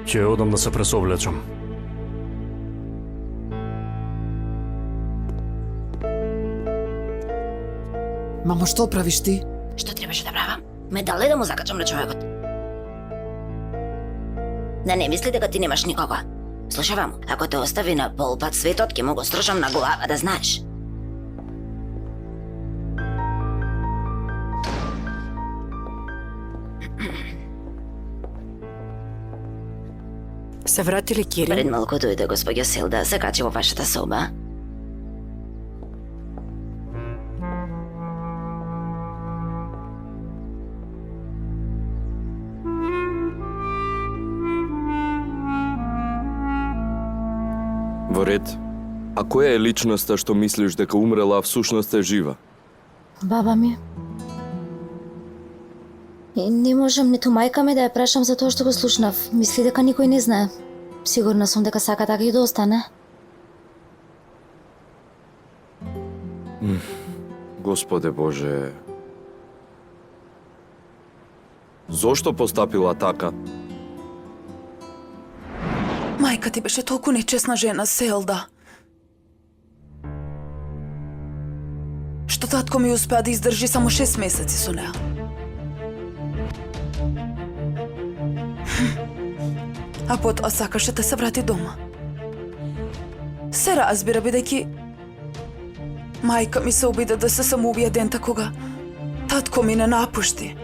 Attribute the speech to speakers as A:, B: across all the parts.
A: Ќе одам да се пресоблечам.
B: Мамо, што правиш ти?
C: Што требаше да правам? Медале да му закачам на човекот. Да не мисли дека ти немаш никого. Слушавам, ако те остави на полпат светот, ќе му го струшам на глава, да знаеш.
D: Се врати ли Кирил?
C: Пред малку дојде господја Селда, се качи во вашата соба.
E: Во ред. А која е личноста што мислиш дека умрела, а всушност е жива?
F: Баба ми. И не можам ниту мајка ми да ја прашам за тоа што го слушнав. Мисли дека никој не знае. Сигурна сум дека сака така и да остане.
E: Господе Боже. Зошто постапила така?
G: Мајка ти беше толку нечесна жена, Селда. Што татко ми успеа да издржи само 6 месеци со неа. А потоа сакаше да се врати дома. Се разбира, бидејќи мајка ми се обиде да се самоубија дента кога татко ми не напушти.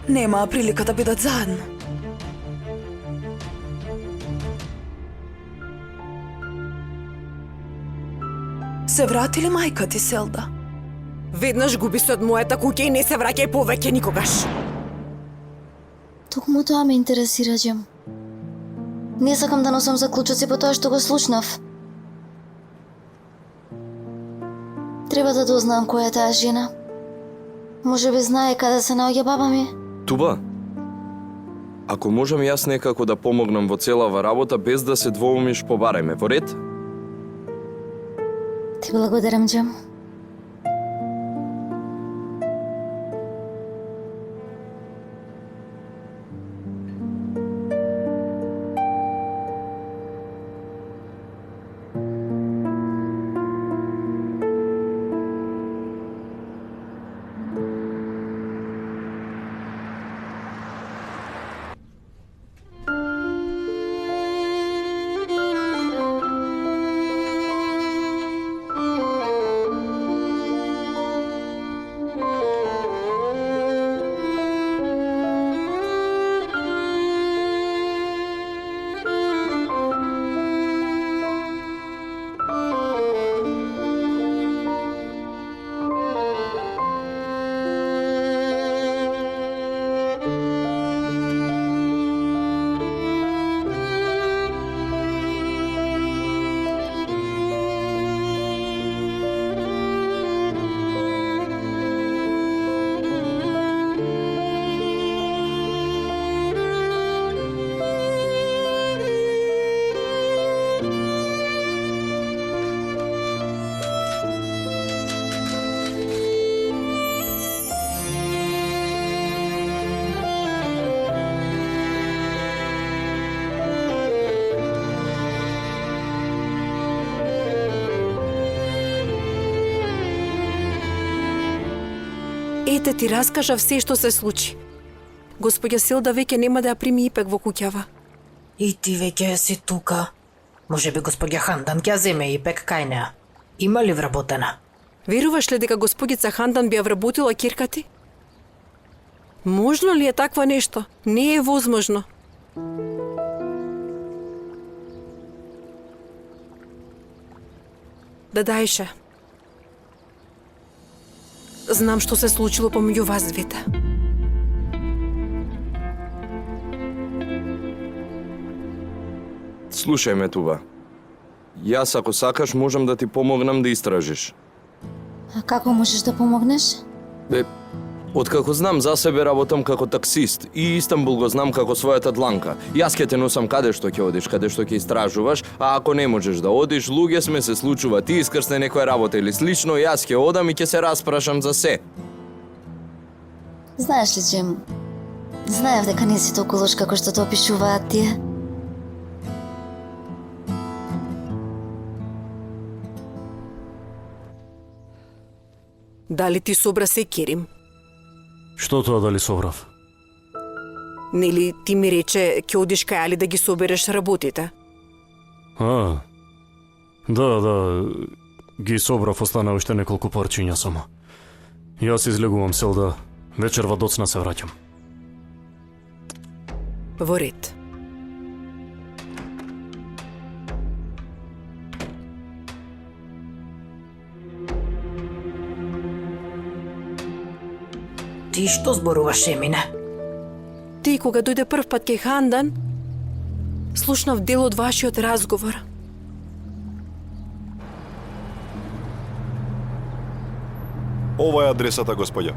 G: Немаа прилика да бидат заедно. Се врати ли мајка ти, Селда?
D: Веднаш губи се од мојата куќа и не се враќај повеќе никогаш.
F: Токму тоа ме интересира, Џем. Не сакам да носам заклучоци по тоа што го слушнав. Треба да дознам која е таа жена. Може би знае каде се наоѓа баба ми.
E: Туба? Ако можам јас некако да помогнам во целава работа без да се двоумиш, побарај ме, во ред?
F: Ти благодарам, Џем.
D: Ете ти раскажав се што се случи. Господја Селда веќе нема да ја прими Ипек во куќава.
H: И ти веќе си тука. Може би господја Хандан ќе ја земе Ипек кај неа. Има ли вработена?
D: Веруваш ли дека господица Хандан би ја вработила кирка ти? Можно ли е таква нешто? Не е возможно. Да дајше. Знам што се случило помеѓу вас двете.
E: Слушај ме, Туба. Јас, ако сакаш, можам да ти помогнам да истражиш.
F: А како можеш да помогнеш?
E: Откако знам за себе, работам како таксист и Истанбул го знам како својата дланка. Јас ќе те носам каде што ќе одиш, каде што ќе истражуваш, а ако не можеш да одиш, луѓе сме, се случува, ти искрсне некоја работа или слично, јас ќе одам и ќе се распрашам за се.
F: Знаеш ли, Џем, Знаев дека не си толку лош како што те опишуваат тие.
D: Дали ти собра се Керим?
A: Што тоа дали собрав?
D: Нели ти ми рече ќе одиш кај Али да ги собереш работите?
A: Да, ги собрав, остана уште неколку парчиња само. Јас излегувам, Селда, вечерва доцна се враќам.
D: Во ред.
H: Ти што зборуваш, Емине?
D: Ти кога дојде прв пат кај Хандан, слушнав дел од вашиот разговор.
I: Ова е адресата, господја.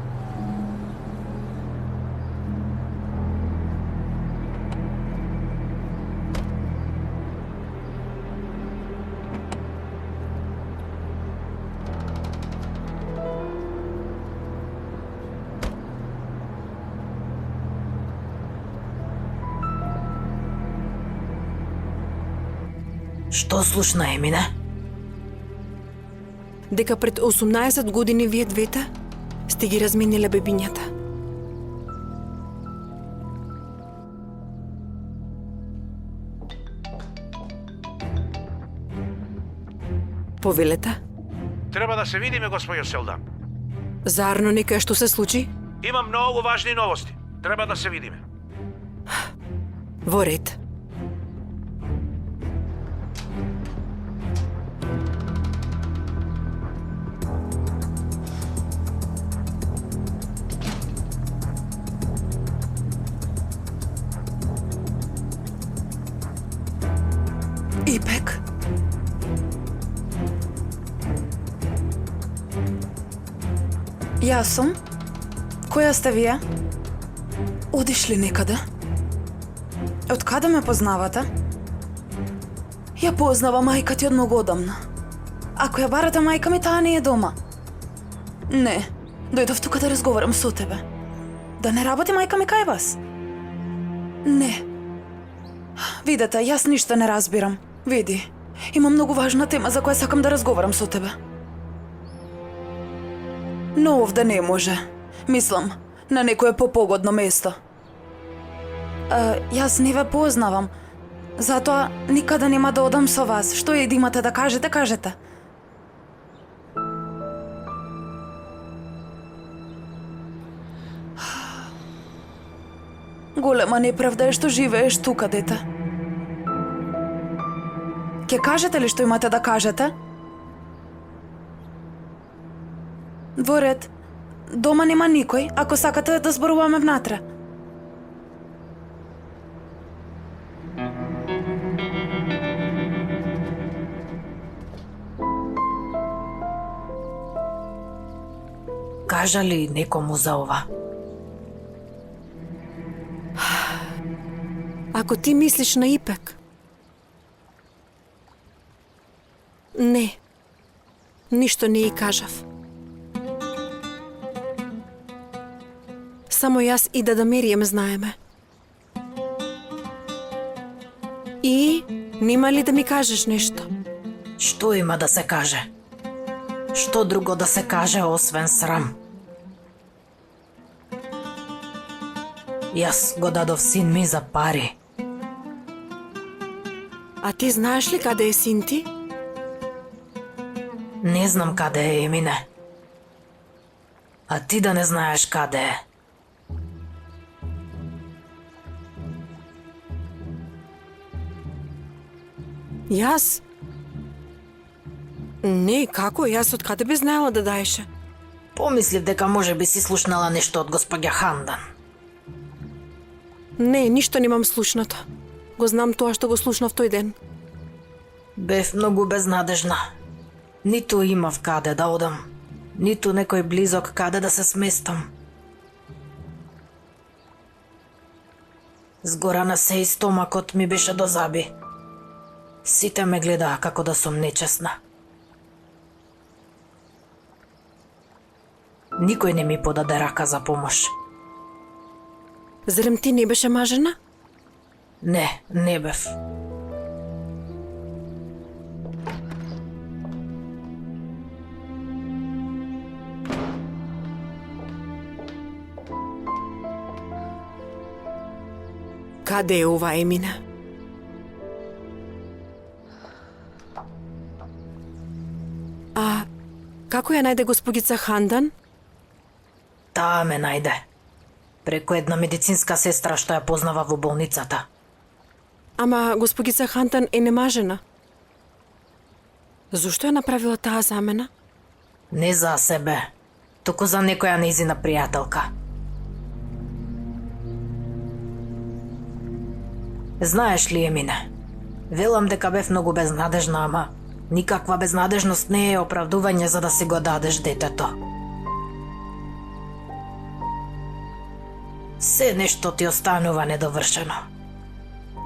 H: Што слушна, Емине?
D: Дека пред 18 години вие двете сте ги размениле бебињата. Повелете?
J: Треба да се видиме, господјо Селда.
D: Заарно некоја што се случи?
J: Има многу важни новости. Треба да се видиме.
D: Во ред.
G: Ипек? Јас сум? Која сте вие? Одиш ли некаде? Од каде ме познавате? Ја познава мајка ти од многу одамна. Ако ја барате мајка ми, таа не е дома. Не, дојдов тука да разговарам со тебе. Да не работи мајка ми кај вас? Не. Видете, јас ништо не разбирам. Види, има многу важна тема за која сакам да разговарам со тебе. Но овде не може. Мислам, на некое попогодно место. Јас не ве познавам. Затоа никаде нема да одам со вас. Што е да имате да кажете, кажете. Голема неправда е што живееш тука, дете. Ке кажете ли што имате да кажете? Во ред. Дома нема никој, ако сакате да зборуваме внатре.
H: Кажа ли некому за ова?
D: Ако ти мислиш на Ипек. Не. Ништо не ја кажав. Само јас и да Мерием знаеме. И нема ли да ми кажеш нешто?
H: Што има да се каже? Што друго да се каже освен срам? Јас го дадов син ми за пари.
D: А ти знаеш ли каде е син ти?
H: Не знам каде е, Емине. А ти да не знаеш каде е.
D: Јас? Не, како? Јас од каде би знаела да даеше?
H: Помислив дека може би си слушнала нешто од господја Хандан.
D: Не, ништо немам слушнато. Го знам тоа што го слушнав тој ден.
H: Бев многу безнадежна. Ниту имав каде да одам, ниту некој близок каде да се сместам. Згорана се и стомакот ми беше до заби. Сите ме гледаа како да сум нечесна. Никој не ми подаде рака за помош.
D: Зарем ти не беше мажена?
H: Не, не бев.
D: Каде е ова Емина? А како ја најде господица Хандан?
H: Таа ме најде. Преку една медицинска сестра што ја познава во болницата.
D: Ама господица Хандан е немажена. Зошто ја направила таа замена?
H: Не за себе, туку за некоја нејзина пријателка. Знаеш ли, Емине, велам дека бев многу безнадежна, ама никаква безнадежност не е оправдување за да си го дадеш детето. Се нешто ти останува недовршено.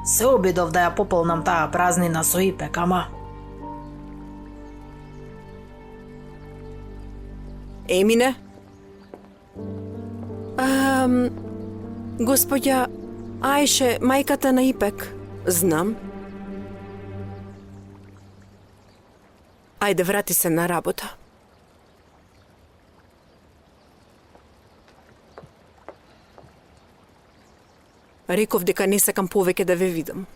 H: Се обидов да ја пополнам таа празнина со Ипек, ама...
D: Емине? Господја Ајше, мајката на Ипек. Знам. Ајде, врати се на работа. Реков дека не сакам повеќе да ве видам.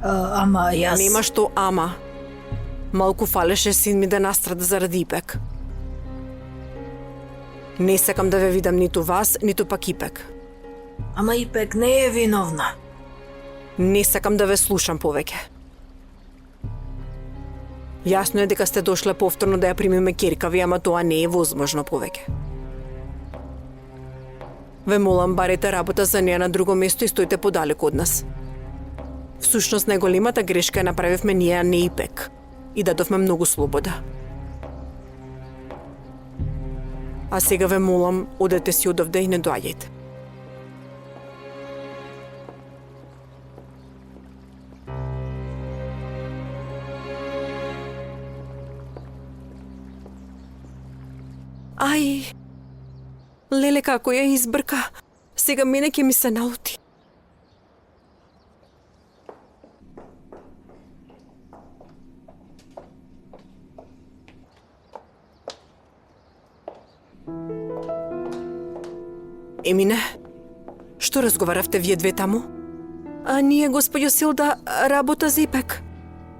H: Ама јас...
D: Нема што ама. Малку фалеше син ми да настрада заради Ипек. Не сакам да ве видам ниту вас, ниту пак Ипек.
H: Ама Ипек не е виновна.
D: Не сакам да ве слушам повеќе. Јасно е дека сте дошле повторно да ја примиме ќерка ви, ама тоа не е возможно повеќе. Ве молам, барете работа за неја на друго место и стоите подалеку од нас. Всушност, најголемата грешка ја направивме ние, а не Ипек. И дадовме многу слобода. А сега ве молам, одете си одовде и не доаѓајте. Ај, леле како ја избрка. Сега мене ќе ми се наути. Емине, што разговаравте вие две таму? А ние, господјо Силда, работа за Ипек.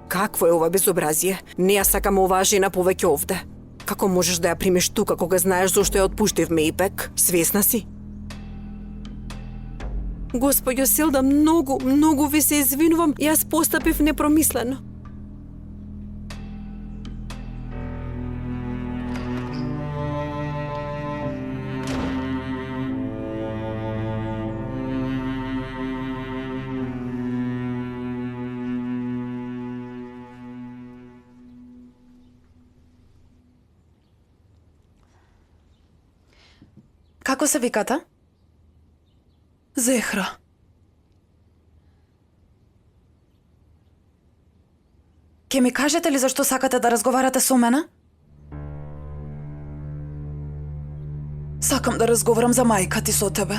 D: Какво е ова безобразие? Не ја сакам оваа жена повеќе овде. Како можеш да ја примиш тука кога знаеш зошто ја отпуштивме Ипек? Свесна си? Господјо Силда, многу ви се извинувам, јас постапив непромислено.
G: Како се виката? Зехра. Ке ми кажете ли зашто сакате да разговарате со мене? Сакам да разговарам за мајка ти со тебе.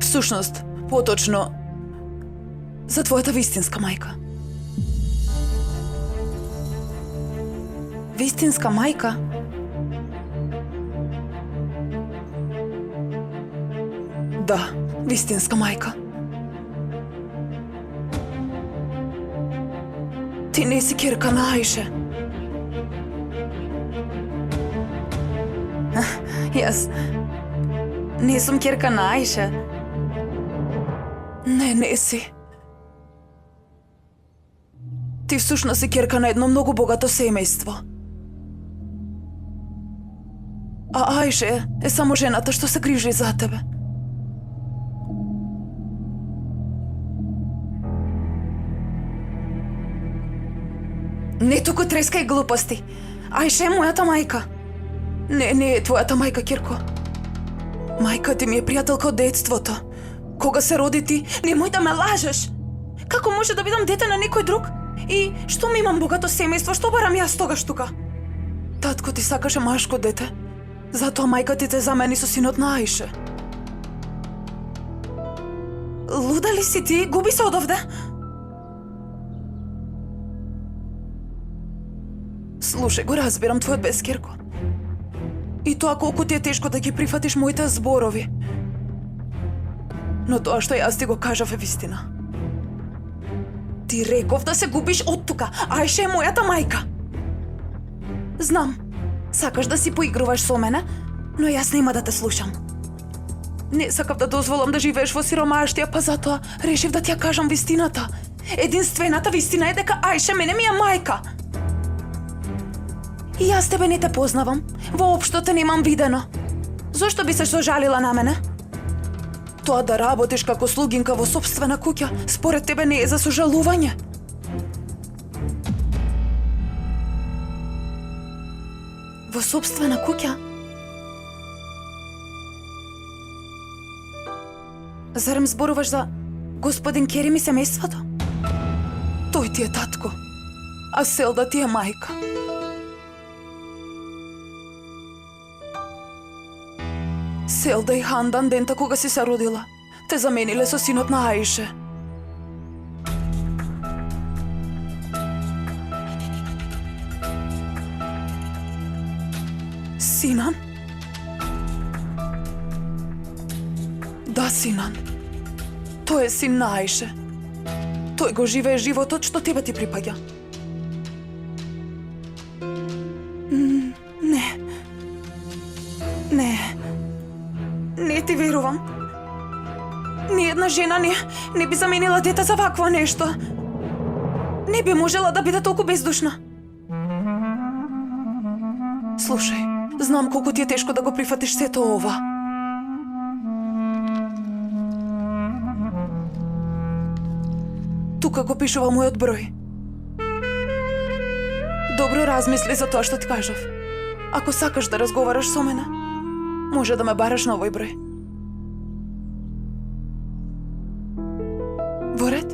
G: Всушност, поточно, за твојата вистинска мајка. Вистинска мајка? Да, вистинска мајка. Ти не си ќерка на Ајше. Јас не сум ќерка на Ајше. Не си. Ти всушност си ќерка на едно многу богато семејство. А Ајше е само жената што се грижи за тебе. Не туку треска и глупости. Ајше е мојата мајка. Не е твојата мајка, Кирко. Мајка ти ми е пријателка од детството. Кога се роди ти, немој да ме лажеш. Како може да бидам дете на некој друг? И што ми имам богато семејство, што барам јас тогаш тука? Татко ти сакаше машко дете. Затоа мајка ти те замени со синот на Аише. Луда ли си ти? Губи се одовде. Слушај, го разбирам твојот бес, Кирко. И тоа колку ти е тешко да ги прифатиш моите зборови. Но тоа што јас ти го кажав е вистина. Ти реков да се губиш од тука, Аише е мојата мајка. Знам, сакаш да си поигруваш со мене, но јас нема да те слушам. Не сакав да дозволам да живееш во сиромаштија, па затоа решив да ти ја кажам вистината. Единствената вистина е дека Аише мене ми е мајка. И јас тебе не те познавам, воопшто те немам видено. Зошто би се сожалила на мене? Тоа да работиш како слугинка во сопствена куќа, според тебе не е за сожалување. Во сопствена куќа? Зарем зборуваш за господин Керим и семејството? Тој ти е татко, а Селда ти е мајка. Селда и Хандан дента кога си се родила, те замениле со синот на Аише. Синан? Да, Синан. Тој е син на Аише. Тој го живее животот што тебе ти припаѓа. Не ти верувам. Ниедна жена не би заменила дете за вакво нешто. Не би можела да биде толку бездушна. Слушај, знам колку ти е тешко да го прифатиш сето ова. Тука го пишува мојот број. Добро размисли за тоа што ти кажав. Ако сакаш да разговараш со мене, може да ме бараш на овој број. Во ред?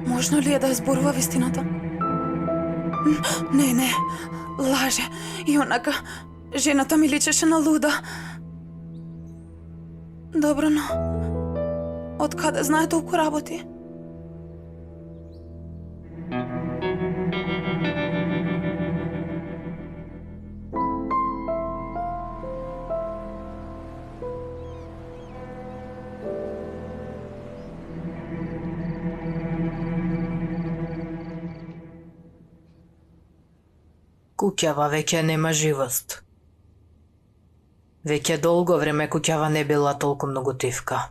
G: Можно ли е да ја зборува вистината? Не, лаже. И онака, жената ми личеше на луда. Добро, но од каде знае толку работи?
H: Куќава веќе нема живост. Веќе долго време куќава не била толку многу тивка.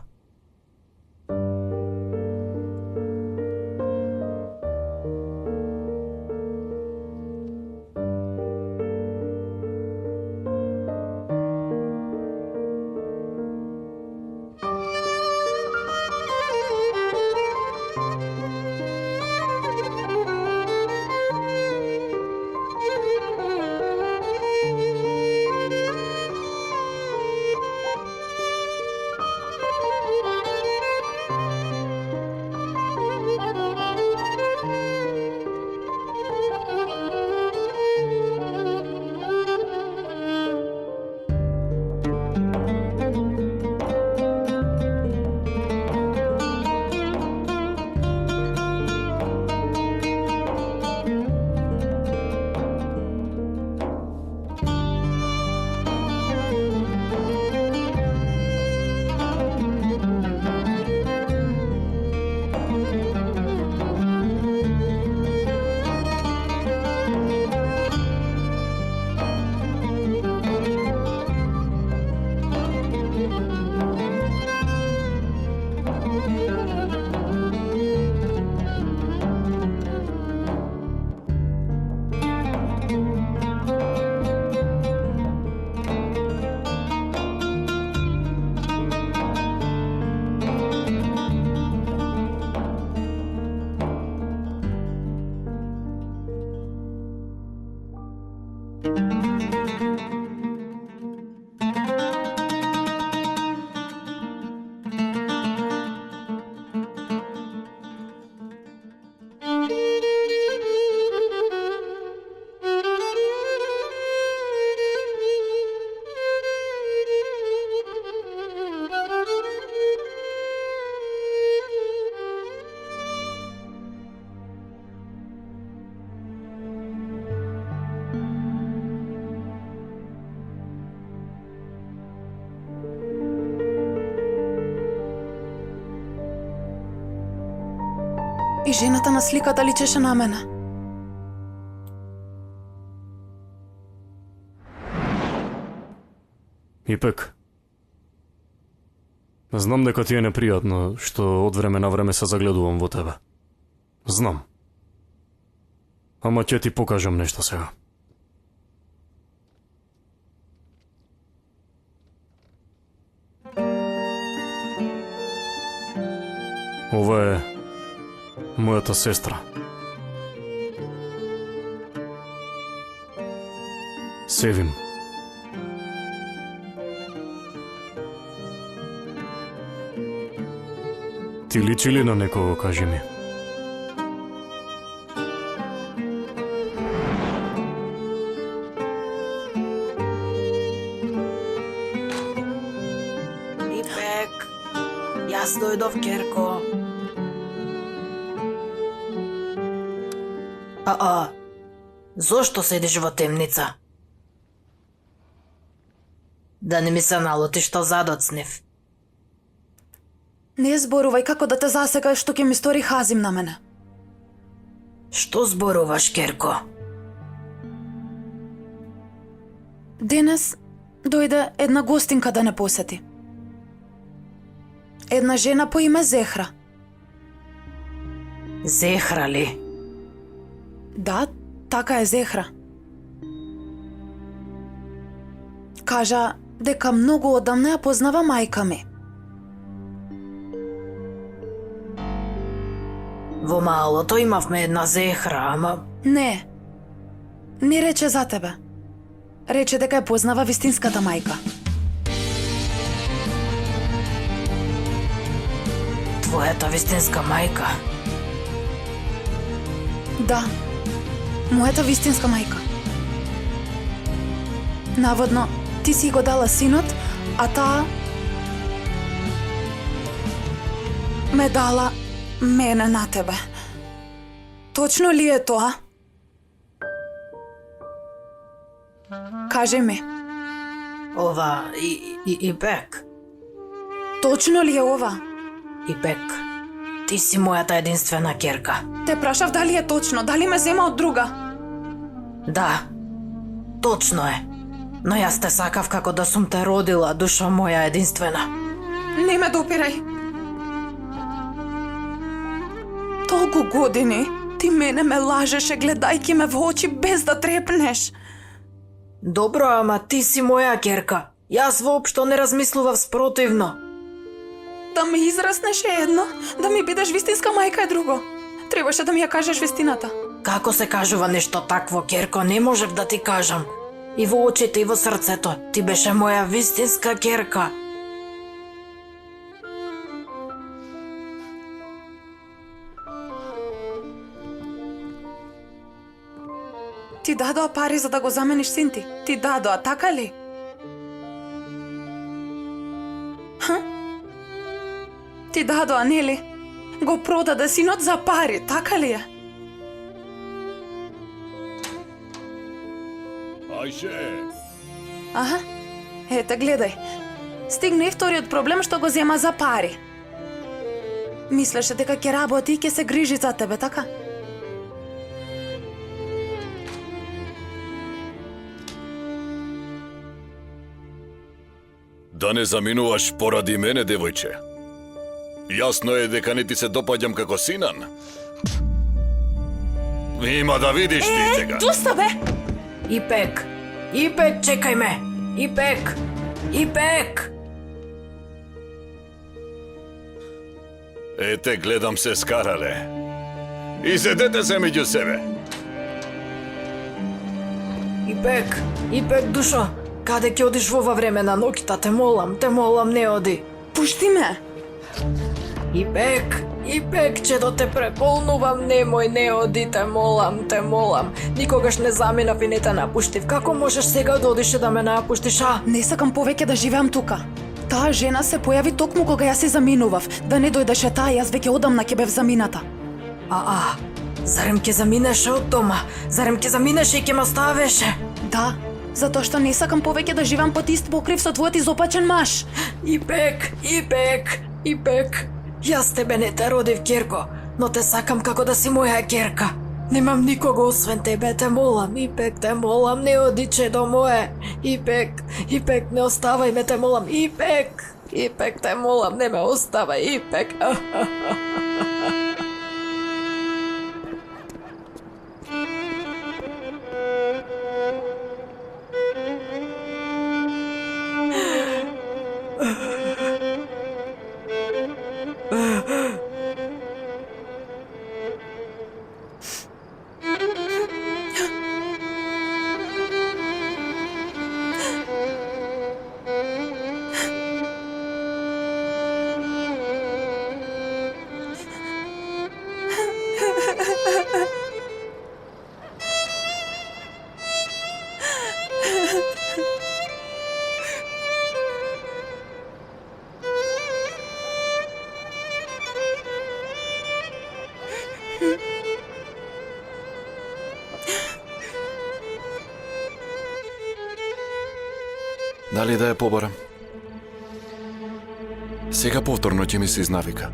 G: жената на сликата личеше на мене.
A: Ипек, знам дека ти е непријатно што од време на време се загледувам во тебе. Знам. Ама ќе ти покажам нешто сега. Ова е мојата сестра. Севим. Ти личи ли на некого, кажи ми?
H: Ипек, јас дојдов, Керко. Зошто седиш во темница? Да не ми се налути што задоцнев.
G: Не зборувај како да те засекаш што ќе ми стори Хазим на мене.
H: Што зборуваш, Керко?
G: Денес дојде една гостинка да не посети. Една жена по име Зехра.
H: Зехра ли?
G: Да, така е Зехра. Кажа дека многу одамна ја познава мајка ми.
H: Во малото имавме една Зехра, ама...
G: Не рече за тебе. Рече дека ја познава вистинската мајка.
H: Твојата вистинска мајка?
G: Да, мојата вистинска мајка. Наводно, ти си го дала синот, а таа ме дала мене на тебе. Точно ли е тоа? Кажи ми.
H: Ова, Ипек.
G: Точно ли е ова?
H: Ипек, ти си мојата единствена ќерка.
G: Те прашав дали е точно, дали ме зема од друга.
H: Да, точно е. Но јас те сакав како да сум те родила, душа моја единствена.
G: Не ме допирај. Толку години ти мене ме лажеше гледајки ме во очи без да трепнеш.
H: Добро, ама ти си моја ќерка. Јас воопшто не размислував спротивно.
G: Да ме израснеш е едно, да ми бидеш вистинска мајка е друго. Требаше да ми ја кажеш вистината.
H: Како се кажува нешто такво, ќерко, не можев да ти кажам. И во очите, и во срцето, ти беше моја вистинска ќерка.
G: Ти дадоа пари за да го замениш син ти. Ти дадоа, така ли? Ти дадоа, нели? Го продаде синот за пари, така ли е?
I: Ајше!
G: Аха, ете, гледај. Стигна и вториот проблем што го зема за пари. Мислеше дека ќе работи и ќе се грижи за тебе, така?
I: Да не заминуваш поради мене, девојче. Јасно е дека не ти се допаѓам како синан. Има да видиш ти сега.
G: Доста бе!
H: Ипек, Ипек, чекај ме. Ипек, Ипек.
I: Ете, гледам се скарале. И седете се меѓу себе.
H: Ипек, Ипек, душо. Каде ќе одиш во ова време на ноќта? Те молам, не оди.
G: Пушти ме!
H: Ипек, Ипек, чедо те преполнувам, немој, не оди, те молам. Никогаш не заминав и не те напуштив. Како можеш сега да одиш и да ме напуштиш, а?
G: Не сакам повеќе да живеам тука. Таа жена се појави токму кога јас се заминував. Да не дојдеше таа, јас веќе одамна ќе бев замината.
H: Зарем ќе заминеше од дома? Зарем ќе заминеше и ќе ме оставеше?
G: Да, затоа што не сакам повеќе да живеам под ист покрив со твојот изопачен маж.
H: Ипек, Ипек, Ипек. Јас тебе не те родив, ќерко. но те сакам како да си моја ќерка. Немам никого освен тебе, те молам, Ипек, те молам, не оди чедо мое. Ипек, Ипек, не оставај ме, те молам, Ипек, Ипек, те молам, не ме оставај, Ипек.
K: Дали да ја побарам? Сега повторно ќе ми се изнавика.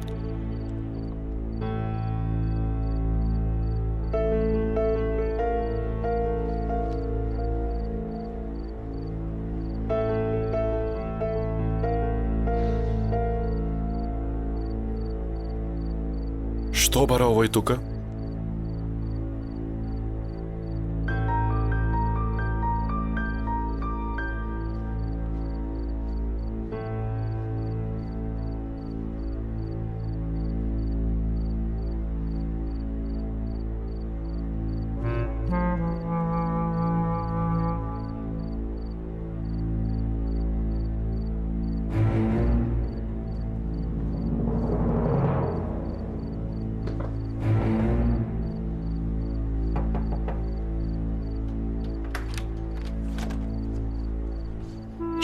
K: Што бара овој тука?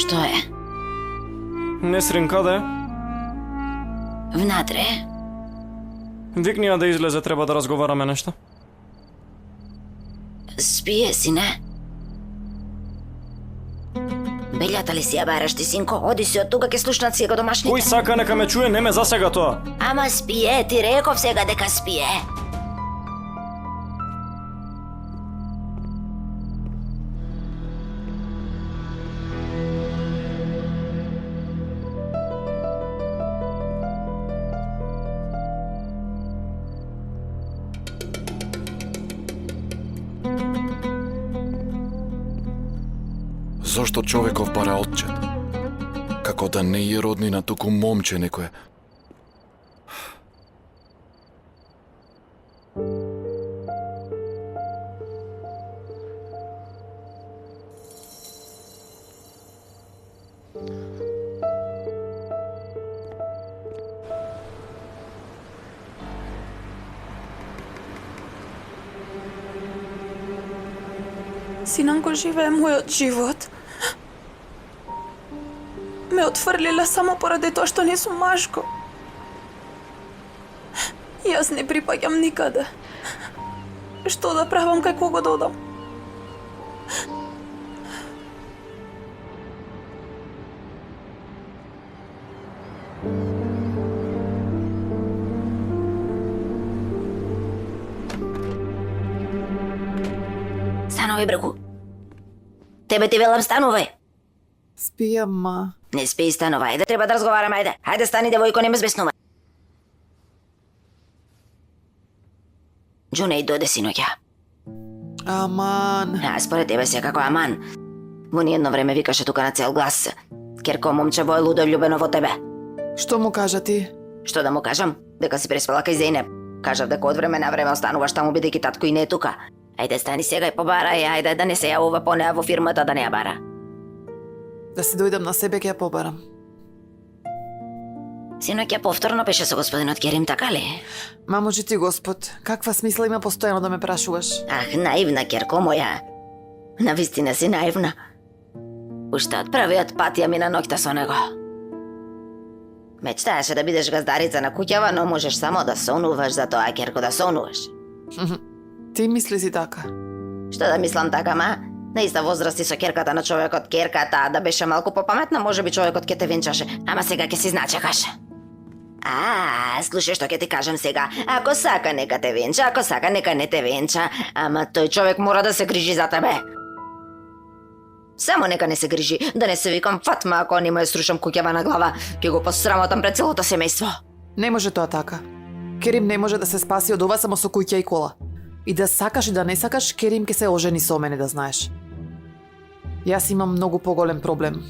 C: Што е?
A: Несрин, каде е?
C: Внатре?
A: Викни ја да излезе, треба да разговараме нешто.
C: Спие, сине. Белјата ли си ја бараш ти, синко? Оди си од тука, ке слушнат сега домашните.
A: Кој сака нека ме чуе, не ме засега тоа.
C: Ама спие, ти реков сега дека спие.
K: Зошто човеков бара отчет? Како да не е роднина, туку момче некое.
G: Синанко живее мојот живот. Ме отфрлила само поради тоа што не сум машко. Јас не припаѓам никаде. Што да правам, кај кого да одам?
C: Станови, брегу. Тебе ти велам, станови.
B: Спијам, ма.
C: Не спи, станова, ајде, треба да разговараме, ајде. Ајде, стани, девојко, не ме збеснува. Джунеј дојде синоќа.
B: Аман.
C: Според тебе се како аман. Во ни едно време викаше тука на цел глас. Керко момчево е лудо љубено во тебе.
B: Што му кажа ти?
C: Што да му кажам? Дека си преспала кај Зејнеп. Кажав дека од време на време остануваш таму бидејќи татко и не е тука. Ајде, стани сега и побарај, ајде да не се јавува по неа во фирмата да не ја бара.
B: Да си дојдам на себе, ќе ја побарам.
C: Синоќа повторно беше со господинот Керим, така ли?
B: Мамочи ти Господ, каква смисла има постојано да ме прашуваш?
C: Ах, наивна, Керко моја. Навистина си наивна. Уште од првиот пат ја мина ноќта со него. Мечтаеше да бидеш газдарица на куќава, но можеш само да сонуваш за тоа, Керко, да сонуваш.
B: Ти мисли си така?
C: Што да мислам така, ма? На иста возраст и со керката на човекот, керката, да беше малку попаметна, можеби човекот ќе те венчаше, ама сега ќе си значекаш. Слушај што ќе ти кажам сега. Ако сака нека те венча, ако сака нека не те венча, ама тој човек мора да се грижи за тебе. Само нека не се грижи, да не се викам Фатма ако не му ја срушам куќава на глава, ќе го посрамотам пред целото семејство.
B: Не може тоа така. Керим не може да се спаси од ова само со куќа и кола. И да сакаш и да не сакаш, Керим ќе се ожени со мене, да знаеш. Јас имам многу поголем проблем,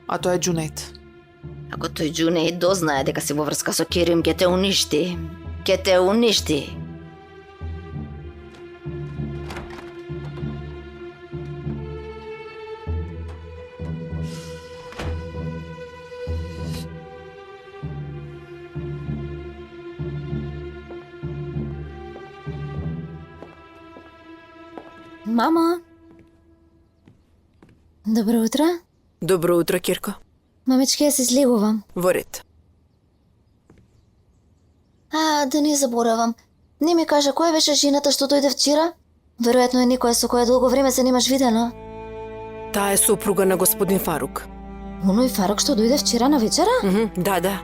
B: а тоа е Џунейд.
C: Ако тој Џунейд дознае дека си во врска со Керим, ќе те уништи. Ќе те уништи.
F: Мама? Добро утро.
D: Добро утро, Кирко.
F: Мамички, јас излегувам.
D: Во ред.
F: Да не заборавам. Не ми кажа која беше жената што дојде вчера? Веројатно е некоја со која долго време се немаш видено.
D: Таа е сопруга на господин Фарук.
F: Оној Фарук што дојде вчера на вечера?
D: Да.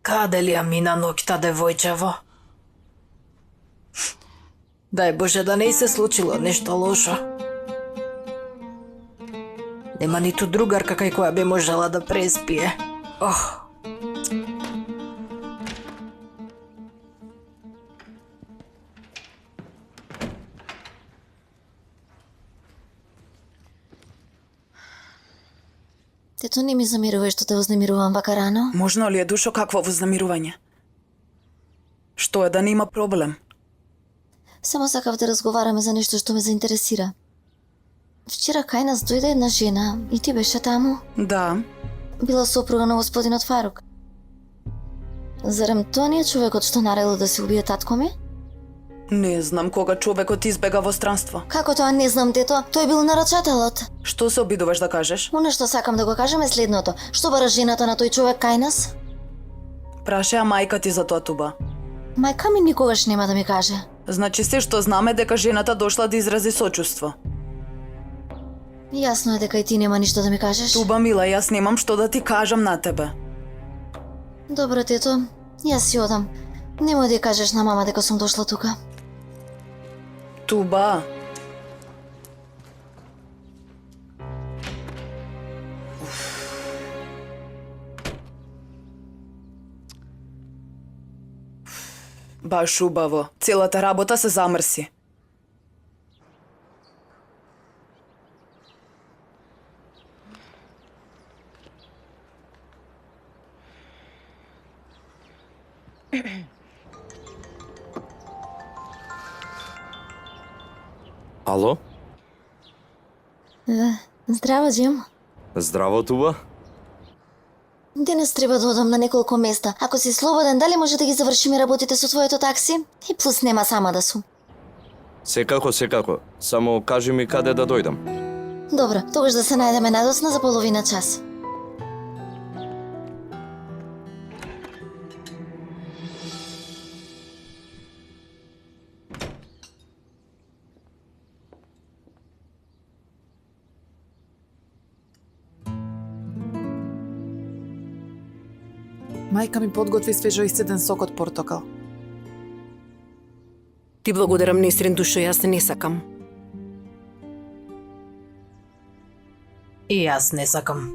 H: Каде ли ја мина ноќта, девојчево? Дај Боже да не ѝ се случило нешто лошо. Нема ниту другарка кај која би можела да преспие.
F: Тето, не ми замирувај што те вознемирувам вака рано.
G: Можно ли е, Душо, какво вознамирување? Што е да не има проблем?
F: Само сакав да разговараме за нешто што ме заинтересира. Вчера кај нас дојде една жена и ти беше таму.
G: Да.
F: Била сопруга на господинот Фарук. Зарем тоа не е човекот што наредил да се убие татко ми?
G: Не знам кога човекот избега во странство.
F: Како тоа не знам, тето? Тој бил нарачателот.
G: Што се обидуваш да кажеш?
F: Оно што сакам да го кажам е следното. Што бара жената на тој човек кај нас?
G: Прашаја мајка ти за тоа, Туба.
F: Мајка ми никогаш нема да ми каже.
G: Значи се што знаме дека жената дошла да изрази сочувство.
F: Јасно е дека и ти нема ништо да ми кажеш.
G: Туба, мила, јас немам што да ти кажам на тебе.
F: Добро, тето. Јас си одам. Немој да ја кажеш на мама дека сум дошла тука.
G: Туба. Баш убаво. Целата работа се замрси.
E: Ало?
F: Здраво, Джим.
E: Здраво, Туба.
F: Денес треба да одам на неколку места. Ако си слободен, дали може да ги завршиме работите со твоето такси? И плюс нема сама да сум.
E: Секако. Само кажи ми каде да дојдам.
F: Добро, тогаш да се најдеме надосна за половина час.
B: Мајка ми подготви свежо исцеден сок од портокал.
D: Ти благодарам, Несрин, Душо, јас не сакам.
H: И јас не сакам.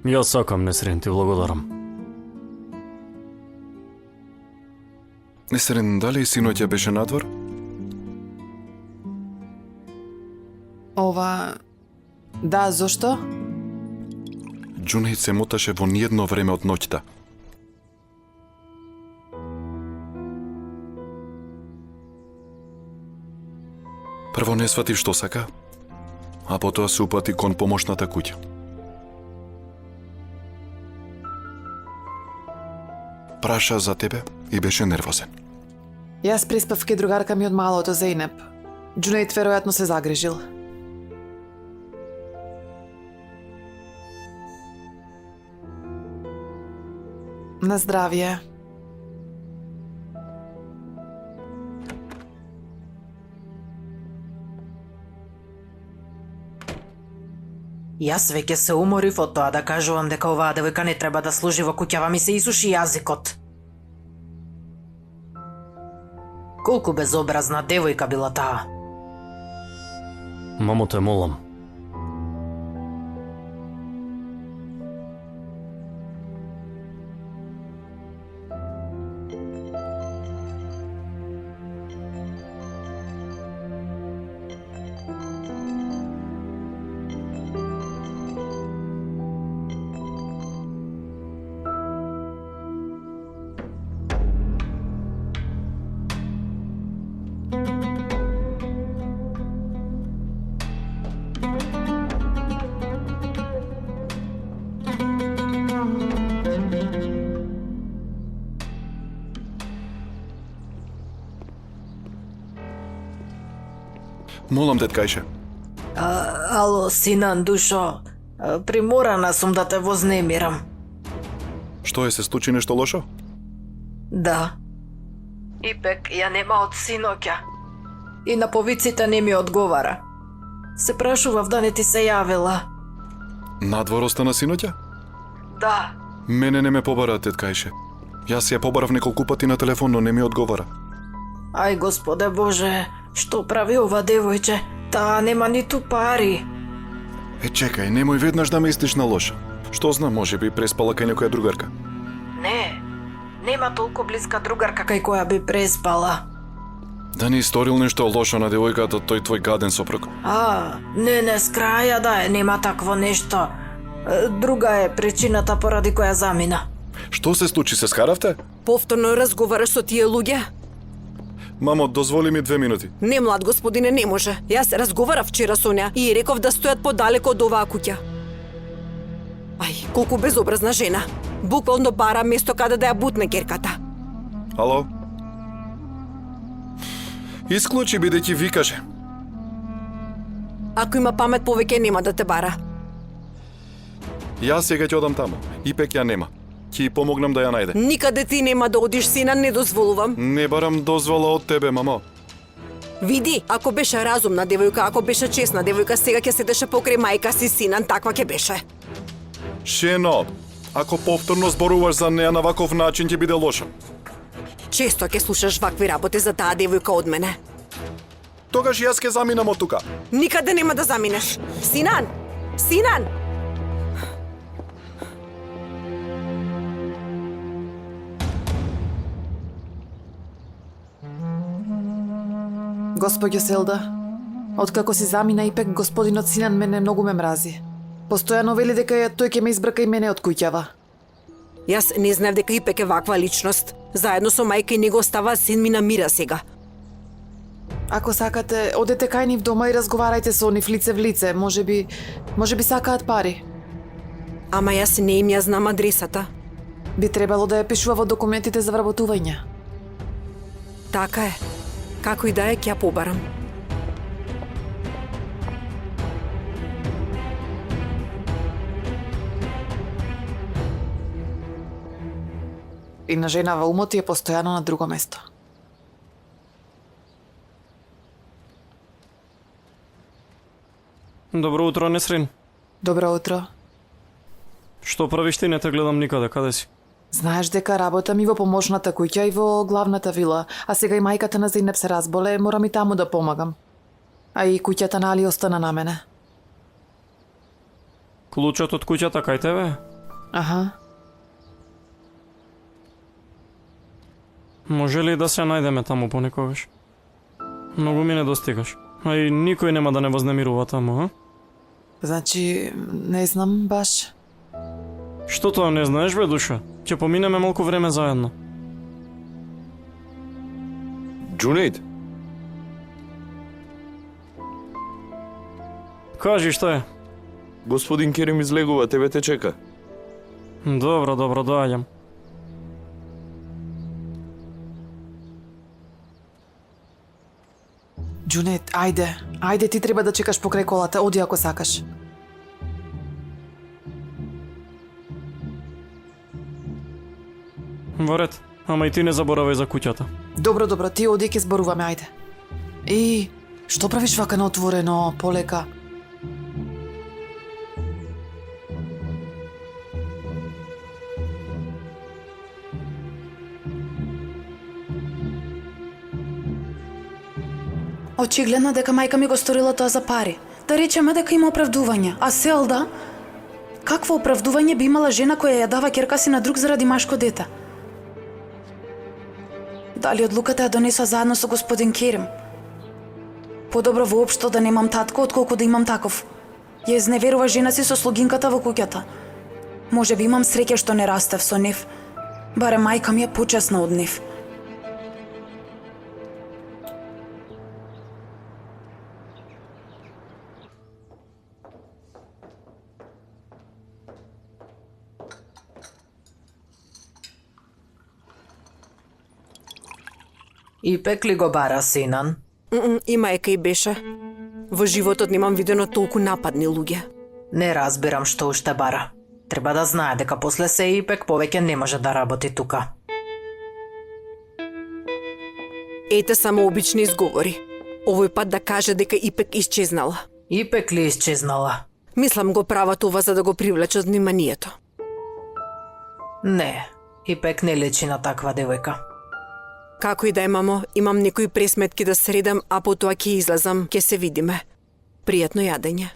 A: Јас сакам, Несрин, ти благодарам.
K: Несрен, дали синоќа беше надвор?
B: Ова... Да, зошто?
K: Џунејд се моташе во ниедно време од ноќта. Прво не сватив што сака, а потоа се упати кон помошната куќа. Праша за тебе и беше нервозен.
B: Јас преспав ке другарка ми од малото Зейнеп. Џунејд веројатно се загрижил. На здравје.
H: Јас веќе се уморив од тоа да кажувам дека оваа девојка не треба да служи во куќава, ми се исуши јазикот. Колку безобразна девојка била таа.
A: Мамо, те молам.
K: Молам, деткајше.
H: Ало, Синан, душо, приморана сум да те вознемирам.
K: Што се случи нешто лошо?
H: Да. Ипек ја нема од синоќа. И на повиците не ми одговара. Се прашував да не ти се јавила.
K: Надвор остана синоќа?
H: Да.
K: Мене не ме побара, теткајше. Јас ја побарав неколку пати на телефон, но не ми одговара.
H: Ај, Господе Боже, што прави ова девојче? Таа нема ниту пари.
K: Чекај, немој веднаш да мислиш на лошо. Што знам, може би преспала кај некоја другарка.
H: Не, нема толку блиска другарка кај која би преспала.
K: Да не историл нешто лошо на девојката тој твој гаден сопруг?
H: Не, скраја да е, нема такво нешто. Друга е причината поради која замина.
K: Што се случи, се скаравте?
D: Повторно разговараш со тие луѓе?
K: Мамо, дозволи ми 2 минути.
D: Не, млад господине, не може. Јас разговарав вчера со неа и реков да стојат подалеку од оваа куќа. Ај, колку безобразна жена. Буквално бара место каде да ја бутне керката.
K: Ало? Исклучи бидејќи викаше.
D: Ако има памет повеќе нема да те бара.
K: Јас сега ќе одам таму. Ипек ја нема. Ќе помогнам да ја најде.
D: Никаде ти нема да одиш, Сина, не дозволувам.
K: Не барам дозвола од тебе, мамо.
D: Види, ако беше разумна девојка, ако беше честна девојка, сега ќе седеше покрај мајка си, Синан, таква ќе беше.
K: Шено, ако повторно зборуваш за неа на ваков начин ќе биде лошо.
D: Често ќе слушаш вакви работи за таа девојка од мене.
K: Тогаш јас ќе заминам од тука.
D: Никаде нема да заминеш. Синан! Синан!
B: Господјо Селда, откако си замина Ипек, господинот Синан мене многу ме мрази. Постојано вели дека тој ќе ме избрка и мене од куќава.
D: Јас не знав дека Ипек е ваква личност. Заедно со мајка и него остава син ми на мира сега.
B: Ако сакате, одете кај нив дома и разговарајте со нив лице в лице. Може би сакаат пари.
D: Ама јас не им ја знам адресата.
B: Би требало да ја пишува во документите за вработување.
D: Така е. Како и да е, ќе ја побарам.
B: И на женава умот е постојано на друго место.
A: Добро утро, Несрин.
B: Добро утро.
A: Што правиш ти? Не те гледам никаде. Каде си?
B: Знаеш дека работам и во помошната куќа и во главната вила, а сега и мајката на Зейнеп се разболе, морам и таму да помагам. А и куќата нали остана на мене.
A: Клучот од куќата кај тебе?
B: Аха.
A: Може ли да се најдеме таму понекогаш? Многу ми не достигаш. А и никој нема да не вознемирува таму, а?
B: Значи, не знам баш.
A: Што тоа не знаеш, бе, душа? Ќе поминеме малку време заедно.
E: Джунейд,
A: Кажи што е?
E: господин Керим излегува, тебе те чека.
A: Добро, доаѓам.
B: Джунет, ајде, ти треба да чекаш покрај колата, оди ако сакаш.
A: Во ред, ама и ти не заборавај за куќата.
B: Добро, ти оди, ќе зборуваме, ајде. И, што правиш вака на отворено, полека?
G: Очигледно дека мајка ми го сторила тоа за пари. Да речеме дека има оправдување. А Селда? Какво оправдување би имала жена која ја дава ќерка си на друг заради машко дете? Дали одлуката ја донесла заедно со господин Керим? Подобро воопшто да немам татко, отколку да имам таков. Ја изневерува жена си со слугинката во куќата. Може би имам среќа што не растев со нив. Барем мајка ми е почесна од нив.
H: Ипек ли го бара Синан?
D: И мајка и беше. Во животот немам видено толку нападни луѓе.
H: Не разбирам што уште бара. Треба да знае дека после се Ипек повеќе не може да работи тука.
D: Ете само обични изговори. Овој пат да каже дека Ипек исчезнала.
H: Ипек ли исчезнала?
D: Мислам го прават ова за да го привлечат вниманието.
H: Не, Ипек не личи на таква девојка.
D: Како и да е, мамо, имам некои пресметки да средам, а потоа ќе излезам, ќе се видиме. Пријатно јадење.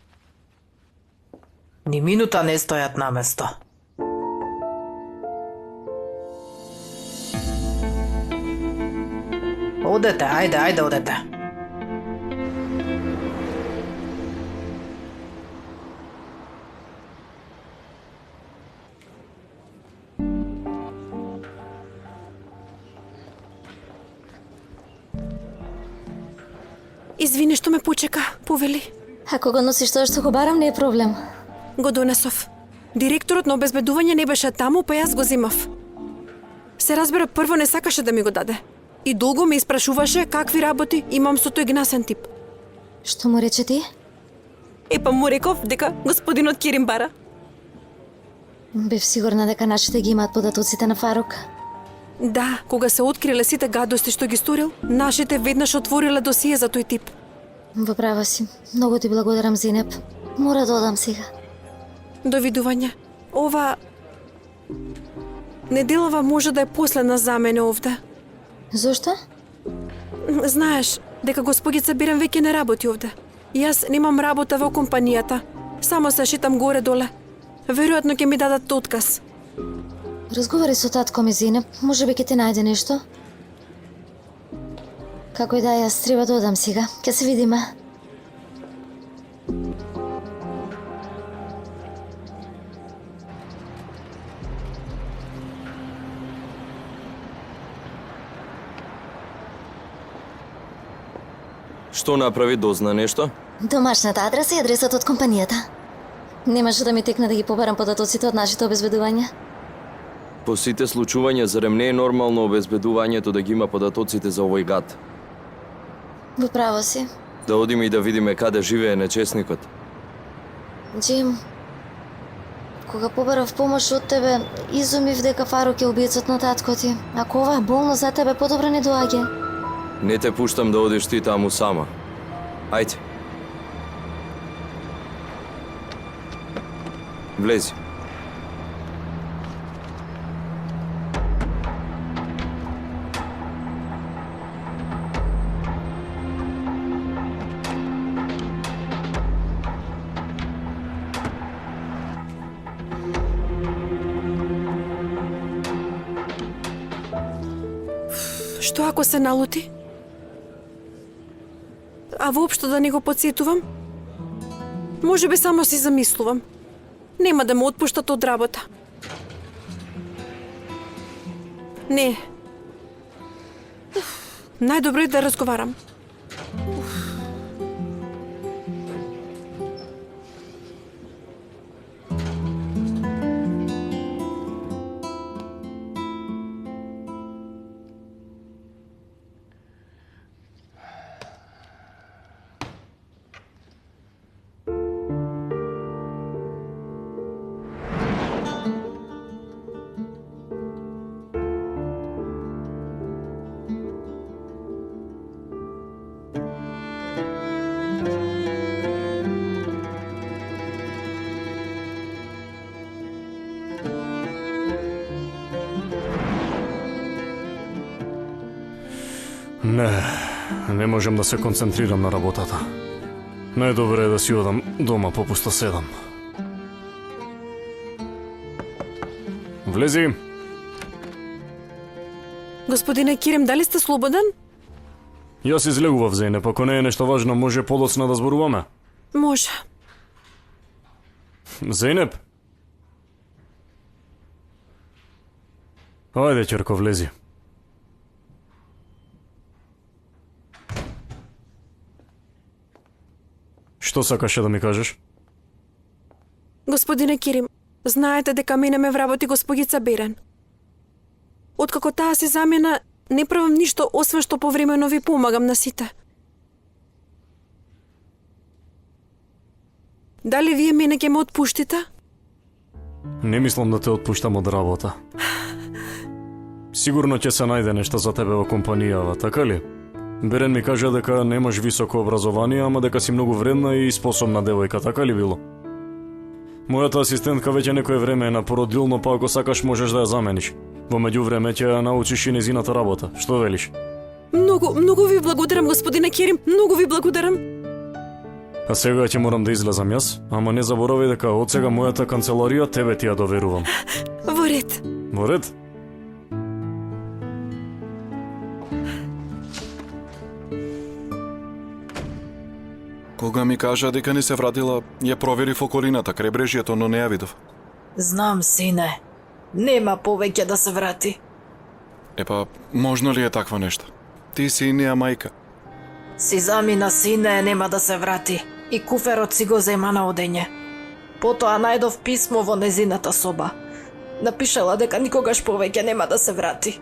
H: Ни минута не стојат на место. Одете, ајде, одете.
D: Извини што ме почека, повели.
F: Ако го носиш тоа што го барам, не е проблем.
D: Го донесов. Директорот на обезбедување не беше таму, па јас го зимав. Се разбира, прво не сакаше да ми го даде. И долго ме испрашуваше какви работи имам со тој гнасен тип.
F: Што му рече ти?
D: Па му реков дека господинот Керим бара.
F: Бев сигурна дека нашите ги имаат податоците на Фарук.
D: Да, кога се откриле сите гадости што ги сторил, нашите веднаш отвориле досие за тој тип.
F: Во права си. Многу ти благодарам, Зинеп. Мора да одам сега.
D: Довидување. Ова неделава може да е последна за мене овде.
F: Зошто?
D: Знаеш, дека господица Берем веќе не работи овде. Јас немам работа во компанијата. Само се шетам горе-доле. Веројатно ќе ми дадат отказ.
F: Разговари со татко ми, Зинеп. Може би ќе ти најде нешто. Како и да, јас треба да одам сега. Ќе се видиме.
E: Што направи, дозна нешто?
F: Домашната адреса и адресот од компанијата. Немаше да ми текне да ги побарам податоците од нашите обезбедувања.
E: По сите случувања, зарем не е нормално обезбедувањето да ги има податоците за овој гад?
F: Во право си.
E: Да одиме и да видиме каде живее нечесникот.
F: Джим, кога побарав помош од тебе, изумив дека Фарук е убиецот на татко ти. Ако ова е болно за тебе, подобро не доаѓа.
E: Не те пуштам да одиш ти таму сама. Ајде. Влези.
D: Што ако се налути? А воопшто да не го подсетувам? Може би само си замислувам. Нема да ме отпуштат од работа. Не. Најдобро е да разговарам.
A: Не можем да се концентрирам на работата. Најдобре е да си одам дома попуста 7. Влези.
D: Господине Керим, дали сте слободен?
A: Јас излегував, Зейнеп, ако не е нешто важно, може подоцна да зборуваме?
D: Може.
A: Зейнеп? Ајде, ќерко, влези. Што сакаше да ми кажеш?
D: Господине Керим, знаете дека мене ме вработи госпогица Берен. Откако таа се замена, не правам ништо освен што повремено ви помагам на сите. Дали вие мене ќе ме отпуштите?
A: Не мислам да те отпуштам од работа. Сигурно ќе се најде нешто за тебе во компанијава, така ли? Берен ми кажа дека немаш високо образование, ама дека си многу вредна и способна девојка, така ли било? Мојата асистентка веќе некое време е на породилно, па ако сакаш можеш да ја замениш. Во меѓувреме ќе ја научиш и незината работа. Што велиш?
D: Многу ви благодарам, господине Керим, многу ви благодарам.
A: А сега ќе морам да излезам јас, ама не заборавај дека од сега мојата канцеларија тебе ти ја доверувам.
D: Во ред.
A: Во ред?
K: Кога ми кажа дека не се вратила, ја проверив околината крај брежјето, но не ја видов.
H: Знам, сине. Нема повеќе да се врати.
K: Епа, можно ли е такво нешто? Ти си неа мајка.
H: Си замина, сине, нема да се врати. И куферот си го зема на одење. Потоа најдов писмо во незината соба. Напишала дека никогаш повеќе нема да се врати.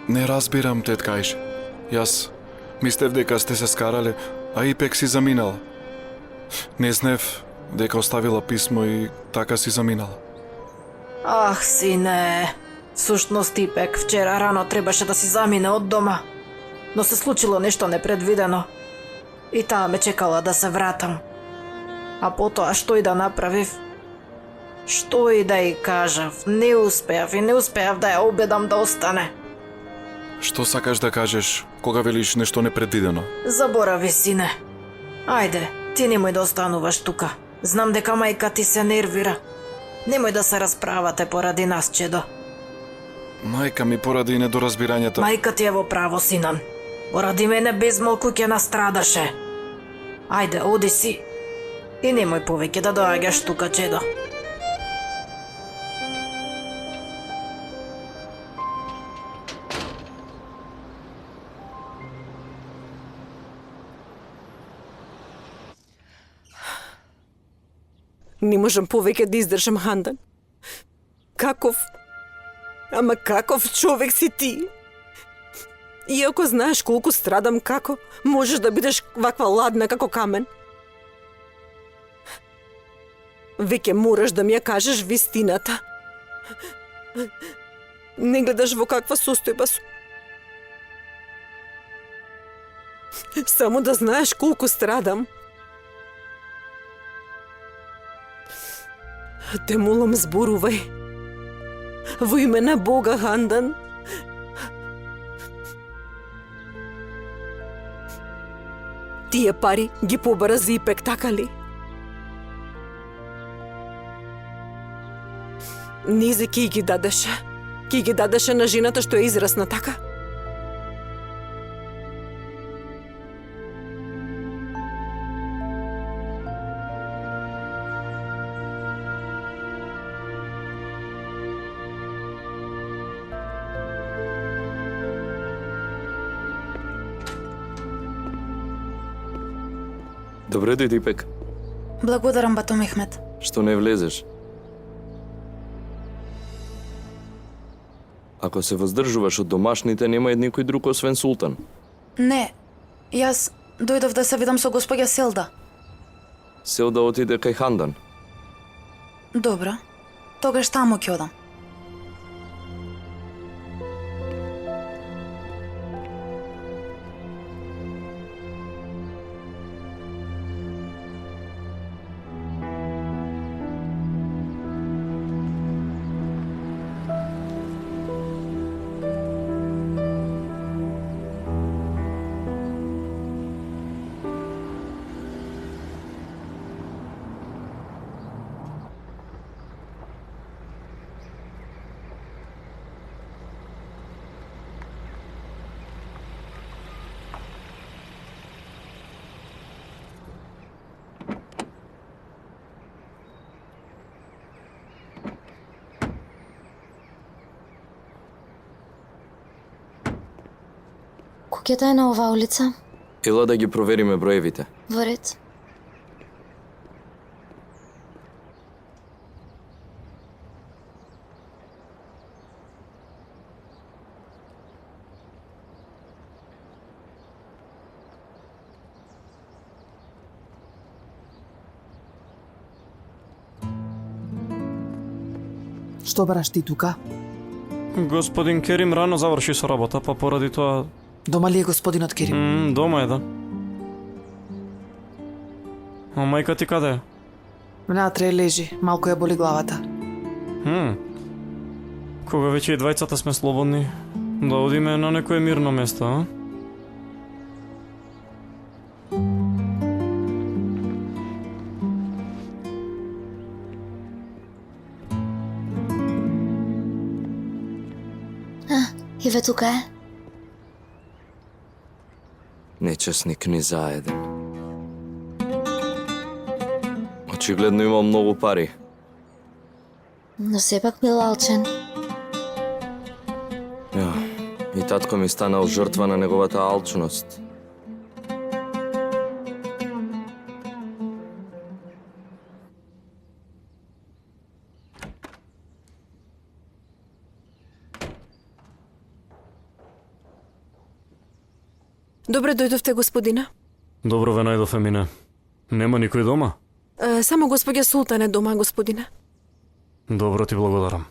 K: Не разбирам, тетка Ајша. Јас мислев дека сте се скарале, а ипек си заминала. Не знев дека оставила писмо и така си заминала.
H: Ах, сине. Всушност ипек вчера рано требаше да си замине од дома. Но се случило нешто непредвидено. И таа ме чекала да се вратам. А потоа што и да направив? Што и да и кажав? Не успеав да ја убедам да остане.
K: Што сакаш да кажеш кога велиш нешто непредвидено?
H: Заборави, сине. Ајде, ти немој да остануваш тука. Знам дека мајка ти се нервира. Немој да се расправате поради нас, чедо.
K: Мајка ми поради недоразбирањето.
H: Мајка ти е во право, синан. Поради мене безмалку ќе настрадаше. Ајде, оди си. И немој повеќе да доаѓаш тука, чедо.
D: Не можам повеќе да издржам, Хандан. Ама каков човек си ти? Иако знаеш колку страдам, како можеш да бидеш ваква ладна како камен? Веќе мораш да ми ја кажеш вистината. Не гледаш во каква состојба сум. Само да знаеш колку страдам. Те молам, зборувај. Во име на Бога, Хандан. Тие пари ги побара за ипек, така ли? Незе ке ги дадеше. ки ги дадеше на жената што е израсна, така?
E: Добре дојди, Ипек.
G: Благодарам, бато Мехмет.
E: Што не влезеш? Ако се воздржуваш од домашните, нема никој друг освен Султан.
G: Не, јас дојдов да се видам со господја Селда.
E: Селда отиде кај Хандан.
G: Добро, тогаш таму ќе одам.
F: Куќата е на оваа улица.
E: Ела да ги провериме броевите.
F: Во ред.
B: Што бараш ти тука?
A: Господин Керим рано заврши со работа, па поради тоа...
B: Дома ли е господинот Керим?
A: Дома е, да. А мајка ти каде е?
B: Внатре лежи, малку ја боли главата.
A: Кога веќе и двајцата сме слободни, да одиме на некое мирно место, а?
F: Иве тука е.
E: Нечесник ни заеден. Очигледно има многу пари.
F: Но сепак бил алчен.
E: Ја, и татко ми станал жртва на неговата алчност.
D: Добре дојдовте, господине.
A: Добро ве најдов, Емине. Нема никој дома?
D: Само господја Султан е дома, господине.
A: Добро ти благодарам.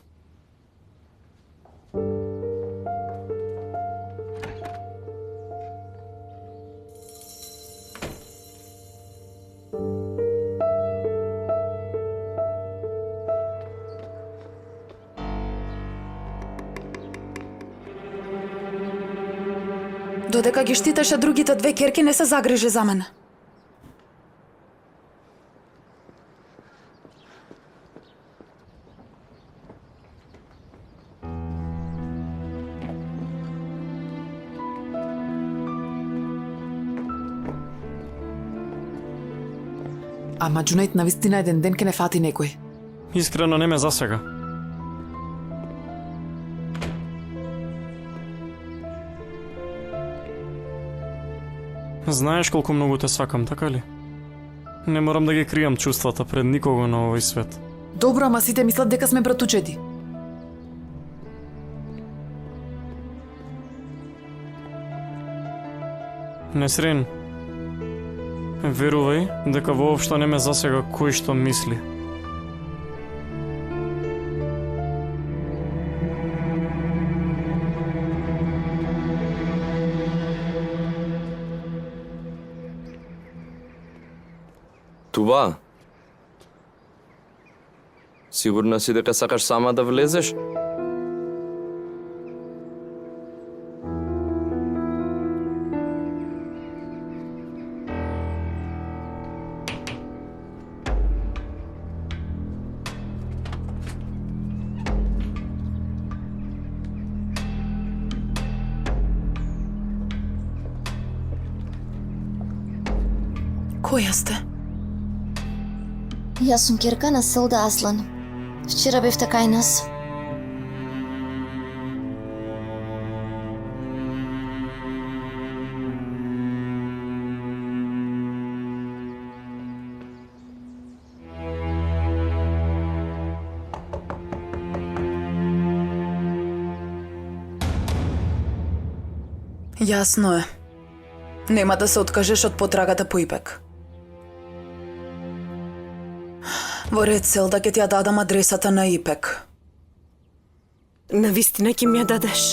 G: Додека ги штитеше другите две керки, не се загрижи за мене.
B: Ама Џунаид навистина еден ден ке не фати некој.
A: Искрено не ме засега. Знаеш колку многу те сакам, така ли? Не морам да ги кријам чувствата пред никого на овој свет.
B: Добро, ама сите мислат дека сме братучети.
A: Несрин, верувај дека воопшто не ме засега кој што мисли.
E: Това? Сигурна си дека сакаш сама да влезеш?
G: Која сте?
F: Јас сум ќерка на Селда Аслан. Вчера бевте кај нас.
G: Јасно е. Нема да се откажеш од потрагата по Ипек. Во ред, Селда, ќе ти ја дадам адресата на Ипек.
D: Навистина ќе ми ја дадеш?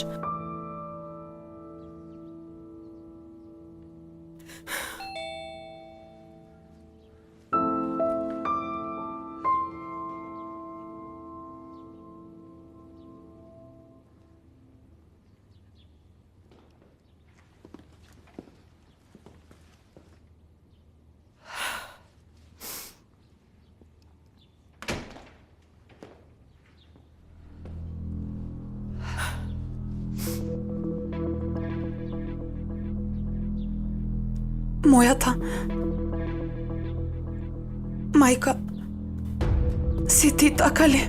G: Мојата мајка си ти, така ли?